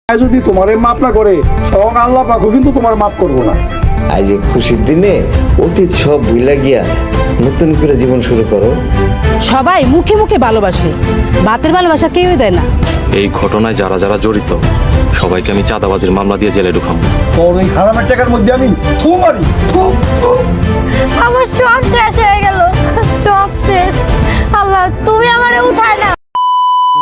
যদি তোমারে মাফ না করে তখন আল্লাহ পাকও কিন্তু তোমার মাফ করবো না। আজ এই খুশির দিনে অতীত সব ভুলা গিয়া নতুন করে জীবন শুরু করো। সবাই মুখে মুখে ভালোবাসে, বাতের ভালোবাসা কেউই দেয় না। এই ঘটনায় যারা যারা জড়িত সবাইকে আমি চাঁদাবাজির মামলা দিয়ে জেলে ঢুকাম। তোর ওই হারামের টাকার মধ্যে আমি থু মারি, থু থু। আমার সব শেষ হয়ে গেল, সব শেষ। আল্লাহ তুমি আমারে উঠায় না।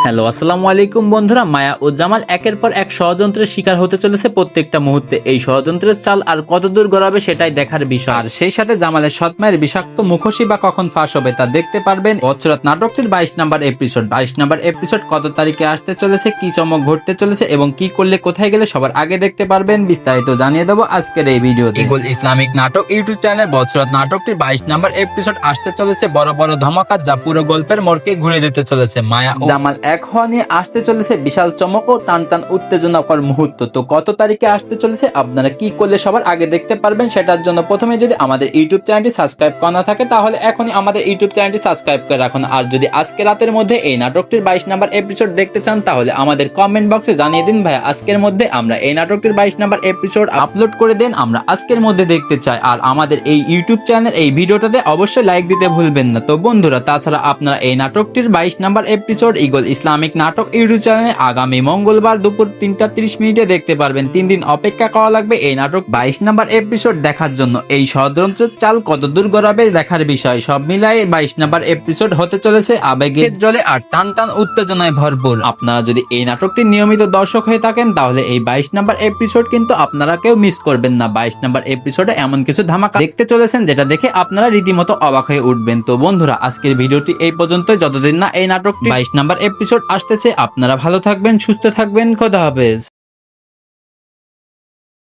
হ্যালো, আসসালামু আলাইকুম বন্ধুরা। মায়া ও জামাল একের পর এক ষড়যন্ত্রের শিকার হতে চলেছে প্রত্যেকটা মুহূর্তে। এই ষড়যন্ত্রের চাল আর কতদূর গড়াবে সেটাই দেখার বিষয়। আর সেই সাথে জামালের সৎ মায়ের বিষাক্ত মুখোশী বা কখন ফাঁস হবে তা দেখতে পারবেন বছরাত নাটকটির 22 নম্বর এপিসোড। 22 নম্বর এপিসোড কত তারিখে আসতে চলেছে, কি চমক ঘটতে চলেছে এবং কি করলে কোথায় গেলে সবার আগে দেখতে পারবেন, বিস্তারিত জানিয়ে দেবো আজকের এই ভিডিওতে। ইগল ইসলামিক নাটক ইউটিউব চ্যানেল বছরাত নাটকটির 22 নম্বর এপিসোড আসতে চলেছে বড় বড় ধমাকা, যা পুরো গল্পের মোড়কে ঘুরে দিতে চলেছে। মায়া ও জামাল এক হওয়া নিয়ে আসতে চলেছে বিশাল চমক ও টান টান উত্তেজনাকর মুহূর্ত। তো কত তারিখে আসতে চলেছে, আপনারা কি করলে সবার আগে দেখতে পারবেন, সেটার জন্য প্রথমে যদি আমাদের ইউটিউব চ্যানেলটি সাবস্ক্রাইব করা না থাকে তাহলে এখনই আমাদের ইউটিউব চ্যানেলটি সাবস্ক্রাইব করে রাখুন। আর যদি আজকে রাতের মধ্যে এই নাটকটির 22 নম্বর এপিসোড দেখতে চান তাহলে আমাদের কমেন্ট বক্সে জানিয়ে দিন, ভাই আজকের মধ্যে আমরা এই নাটকটির 22 নম্বর এপিসোড আপলোড করে দেন, আমরা আজকের মধ্যে দেখতে চাই। আর আমাদের এই ইউটিউব চ্যানেল এই ভিডিওটাতে অবশ্যই লাইক দিতে ভুলবেন না। তো বন্ধুরা, তাছাড়া আপনারা এই নাটকটির 22 নম্বর এপিসোড ইগল ইসলামিক নাটক ইউটিউব চ্যানেলে আগামী মঙ্গলবার দুপুর 3টা 30 মিনিটে দেখতে পারবেন। 3 দিন অপেক্ষা করা লাগবে এই নাটক 22 নম্বর এপিসোড দেখার জন্য। এই ষড়যন্ত্রের চাল কত দূর গড়াবে দেখার বিষয়। সব মিলাই 22 নম্বর এপিসোড হতে চলেছে আবেগের জলে আর টান টান উত্তেজনায় ভরপুর। আপনারা যদি এই নাটকটির নিয়মিত দর্শক হয়ে থাকেন তাহলে এই 22 নম্বর এপিসোড কিন্তু আপনারা কেউ মিস করবেন না। 22 নম্বর এপিসোডে এমন কিছু ধামাকা দেখতে চলেছেন যেটা দেখে আপনারা রীতিমতো অবাক হয়ে উঠবেন। তো বন্ধুরা, আজকের ভিডিওটি এই পর্যন্ত। যতদিন না এই নাটকটি 22 নম্বর এপিসোড আসতেছে আপনারা ভালো থাকবেন, সুস্থ থাকবেন, খোদা হাফেজ।